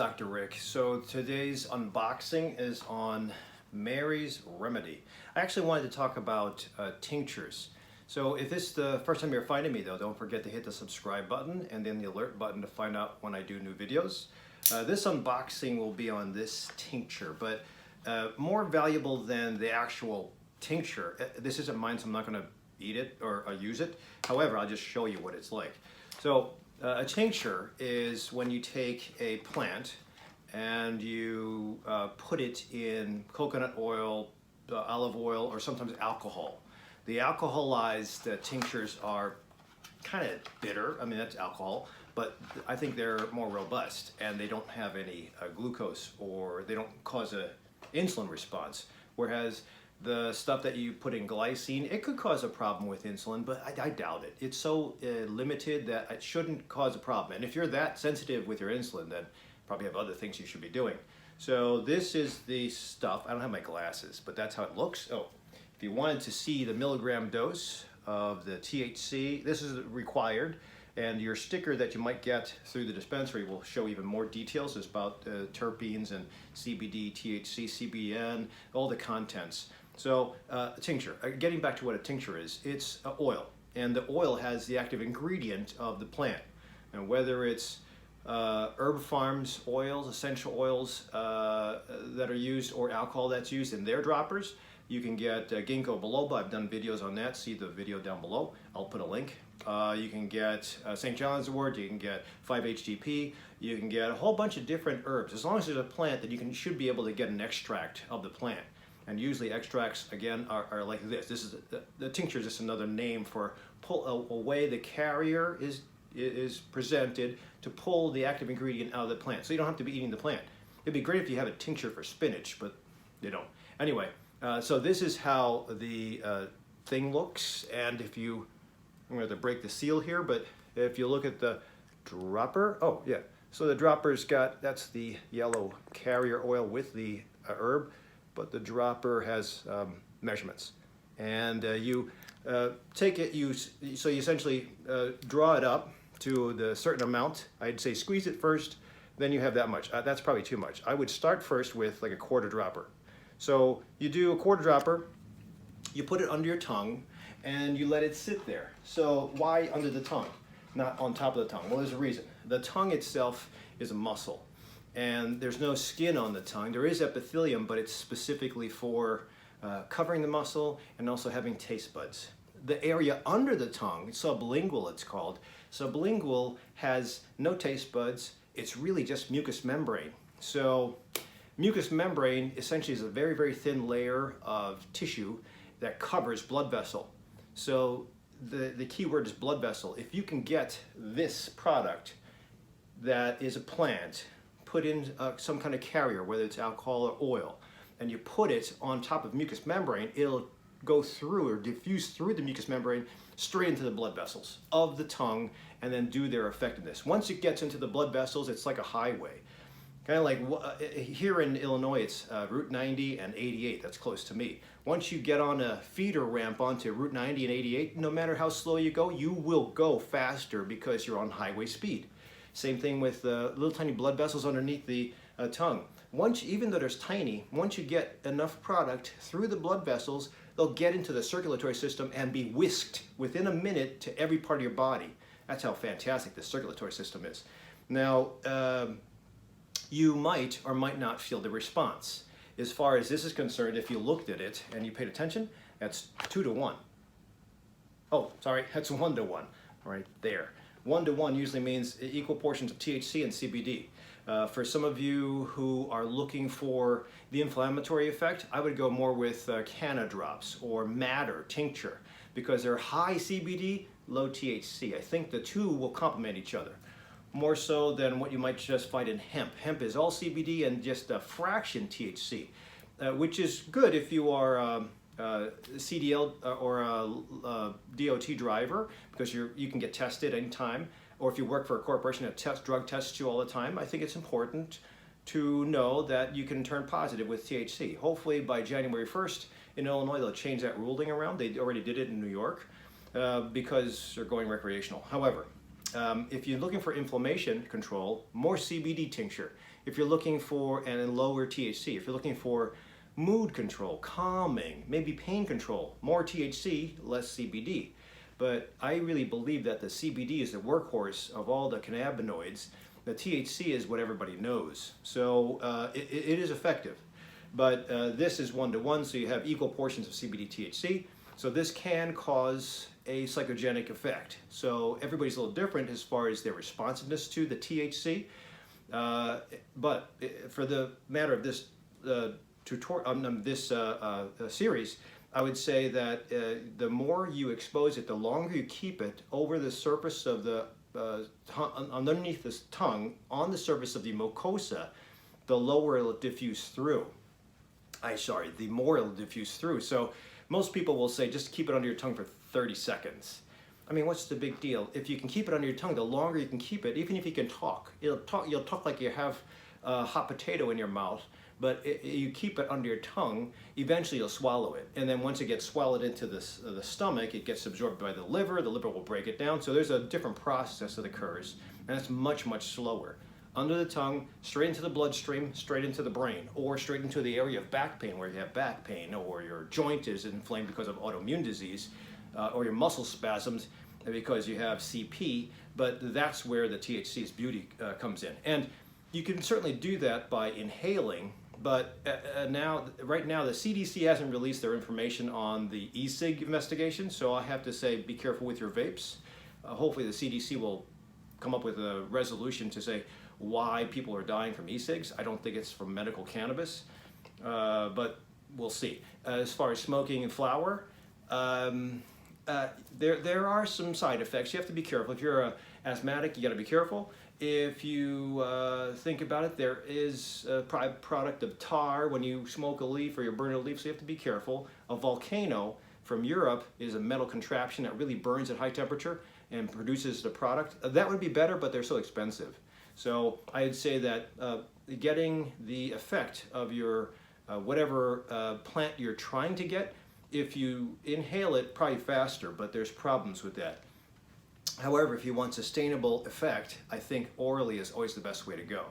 Dr. Rick. So today's unboxing is on Mary's Remedy. I actually wanted to talk about tinctures. So if this is the first time you're finding me though, don't forget to hit the subscribe button and then the alert button to find out when I do new videos. This unboxing will be on this tincture, but more valuable than the actual tincture. This isn't mine, so I'm not going to eat it or use it. However, I'll just show you what it's like. So a tincture is when you take a plant and you put it in coconut oil, olive oil, or sometimes alcohol. The alcoholized tinctures are kind of bitter. I mean, that's alcohol, but I think they're more robust and they don't have any glucose, or they don't cause an insulin response. Whereas the stuff that you put in glycine, it could cause a problem with insulin, but I doubt it. It's so limited that it shouldn't cause a problem. And if you're that sensitive with your insulin, then probably have other things you should be doing. So this is the stuff. I don't have my glasses, but that's how it looks. Oh, if you wanted to see the milligram dose of the THC, this is required. And your sticker that you might get through the dispensary will show even more details. It's about terpenes and CBD, THC, CBN, all the contents. So tincture, getting back to what a tincture is, it's oil. And the oil has the active ingredient of the plant. And whether it's herb farms oils, essential oils that are used, or alcohol that's used in their droppers, you can get ginkgo biloba. I've done videos on that. See the video down below. I'll put a link. You can get St. John's wort, you can get 5-HTP, you can get a whole bunch of different herbs. As long as there's a plant, then you should be able to get an extract of the plant. And usually extracts, again, are like this. This is the tincture is just another name for a way the carrier is presented to pull the active ingredient out of the plant. So you don't have to be eating the plant. It'd be great if you have a tincture for spinach, but you don't. Anyway, so this is how the thing looks. And if you, I'm going to break the seal here, but if you look at the dropper, oh yeah, so the dropper's got, that's the yellow carrier oil with the herb, but the dropper has measurements. And you take it, so you essentially draw it up to the certain amount. I'd say squeeze it first, then you have that much. That's probably too much. I would start first with like a quarter dropper. So you do a quarter dropper, you put it under your tongue, and you let it sit there. So why under the tongue, not on top of the tongue? Well, there's a reason. The tongue itself is a muscle, and there's no skin on the tongue. There is epithelium, but it's specifically for covering the muscle and also having taste buds. The area under the tongue, sublingual it's called, sublingual has no taste buds. It's really just mucous membrane. So mucous membrane essentially is a very, very thin layer of tissue that covers blood vessel. So the key word is blood vessel. If you can get this product that is a plant, put in some kind of carrier, whether it's alcohol or oil, and you put it on top of mucous membrane, it'll go through or diffuse through the mucous membrane straight into the blood vessels of the tongue and then do their effectiveness. Once it gets into the blood vessels, it's like a highway. Kind of like here in Illinois, it's Route 90 and 88, that's close to me. Once you get on a feeder ramp onto Route 90 and 88, no matter how slow you go, you will go faster because you're on highway speed. Same thing with little tiny blood vessels underneath the tongue. Even though there's tiny, once you get enough product through the blood vessels, they'll get into the circulatory system and be whisked within a minute to every part of your body. That's how fantastic the circulatory system is. Now, you might or might not feel the response. As far as this is concerned, if you looked at it and you paid attention, that's 2 to 1. Oh, sorry, that's 1 to 1 right there. 1 to 1 usually means equal portions of THC and CBD. For some of you who are looking for the inflammatory effect, I would go more with Canna drops or Matter tincture, because they're high CBD, low THC. I think the two will complement each other, more so than what you might just find in hemp. Hemp is all CBD and just a fraction THC, which is good if you are CDL or a DOT driver, because you can get tested anytime, or if you work for a corporation that drug tests you all the time. I think it's important to know that you can turn positive with THC. Hopefully by January 1st in Illinois they'll change that ruling around. They already did it in New York because they're going recreational. However, if you're looking for inflammation control, more CBD tincture. If you're looking for, and lower THC, if you're looking for mood control, calming, maybe pain control, more THC, less CBD. But I really believe that the CBD is the workhorse of all the cannabinoids. The THC is what everybody knows. So it is effective. But this is 1-to-1, so you have equal portions of CBD, THC. So this can cause a psychogenic effect. So everybody's a little different as far as their responsiveness to the THC. But for the matter of this series, I would say that the more you expose it, the longer you keep it over the surface of the underneath the tongue, on the surface of the mucosa, the lower it'll diffuse through. The more it'll diffuse through. So most people will say just keep it under your tongue for 30 seconds. I mean, what's the big deal? If you can keep it under your tongue, the longer you can keep it, even if you can talk, you'll talk like you have a hot potato in your mouth, but you keep it under your tongue, eventually you'll swallow it. And then once it gets swallowed into the stomach, it gets absorbed by the liver will break it down. So there's a different process that occurs, and it's much, much slower. Under the tongue, straight into the bloodstream, straight into the brain, or straight into the area of back pain where you have back pain, or your joint is inflamed because of autoimmune disease, or your muscle spasms because you have CP, but that's where the THC's beauty comes in. And you can certainly do that by inhaling, but right now the CDC hasn't released their information on the e-cig investigation, so I have to say be careful with your vapes. Hopefully the CDC will come up with a resolution to say why people are dying from e-cigs. I don't think it's from medical cannabis, but we'll see. As far as smoking and flower, there are some side effects. You have to be careful. If you're an asthmatic, you got to be careful. If you think about it, there is a product of tar when you smoke a leaf or you burn a leaf, so you have to be careful. A volcano from Europe is a metal contraption that really burns at high temperature and produces the product. That would be better, but they're so expensive. So I'd say that getting the effect of your whatever plant you're trying to get, if you inhale it, probably faster, but there's problems with that. However, if you want sustainable effect, I think orally is always the best way to go.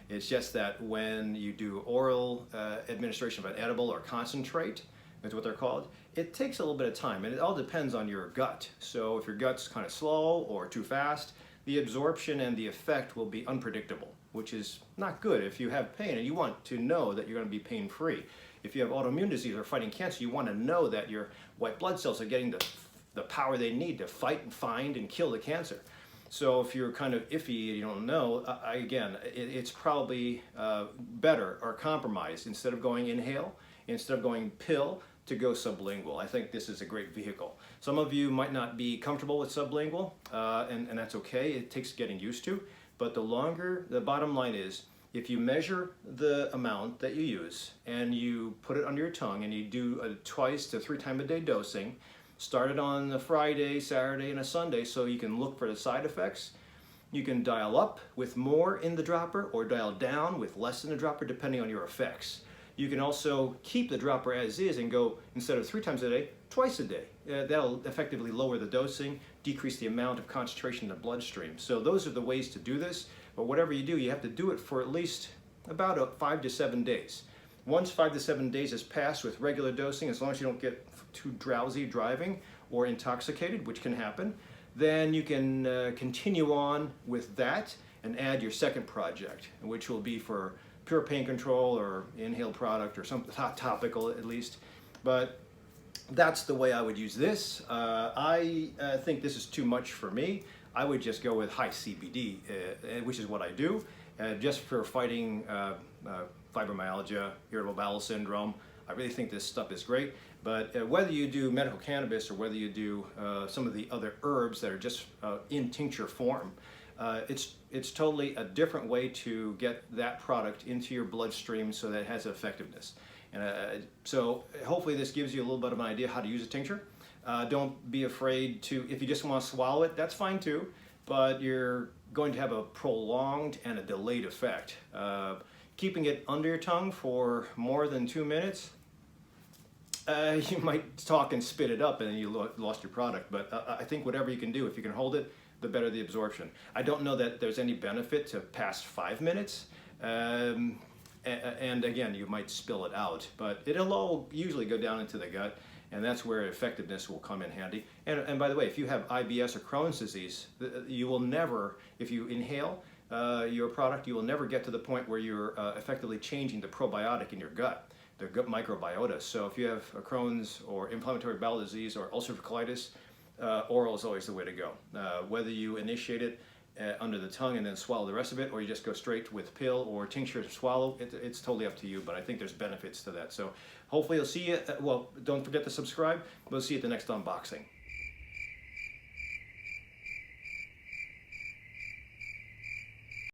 It's just that when you do oral administration of an edible or concentrate, that's what they're called, it takes a little bit of time, and it all depends on your gut. So if your gut's kind of slow or too fast, the absorption and the effect will be unpredictable, which is not good if you have pain and you want to know that you're going to be pain-free. If you have autoimmune disease or fighting cancer, you want to know that your white blood cells are getting the power they need to fight and find and kill the cancer. So if you're kind of iffy and you don't know, it's probably better or compromised instead of going inhale, instead of going pill, to go sublingual. I think this is a great vehicle. Some of you might not be comfortable with sublingual, and that's okay. It takes getting used to. But the bottom line is, if you measure the amount that you use and you put it under your tongue and you do a 2 to 3 times a day dosing, start it on a Friday, Saturday, and a Sunday so you can look for the side effects. You can dial up with more in the dropper or dial down with less in the dropper depending on your effects. You can also keep the dropper as is and go, instead of 3 times a day, 2 a day. That'll effectively lower the dosing, decrease the amount of concentration in the bloodstream. So those are the ways to do this. But whatever you do, you have to do it for at least about 5 to 7 days. Once 5 to 7 days has passed with regular dosing, as long as you don't get too drowsy driving or intoxicated, which can happen, then you can continue on with that and add your second project, which will be for pure pain control or inhaled product or something topical at least. But that's the way I would use this. I think this is too much for me. I would just go with high CBD, which is what I do, just for fighting fibromyalgia, irritable bowel syndrome. I really think this stuff is great. But whether you do medical cannabis or whether you do some of the other herbs that are just in tincture form, it's totally a different way to get that product into your bloodstream so that it has effectiveness. And so hopefully this gives you a little bit of an idea how to use a tincture. Don't be afraid to, if you just want to swallow it, that's fine too, but you're going to have a prolonged and a delayed effect. Keeping it under your tongue for more than 2 minutes, you might talk and spit it up and then you lost your product. But I think whatever you can do, if you can hold it, the better the absorption. I don't know that there's any benefit to past 5 minutes, And again, you might spill it out, but it'll all usually go down into the gut, and that's where effectiveness will come in handy. And by the way, if you have IBS or Crohn's disease, you will never, if you inhale your product, you will never get to the point where you're effectively changing the probiotic in your gut, the gut microbiota. So if you have a Crohn's or inflammatory bowel disease or ulcerative colitis, oral is always the way to go. Whether you initiate it under the tongue and then swallow the rest of it, or you just go straight with pill or tincture to swallow, it's totally up to you, but I think there's benefits to that. So hopefully you'll see it. Well, don't forget to subscribe. We'll see you at the next unboxing.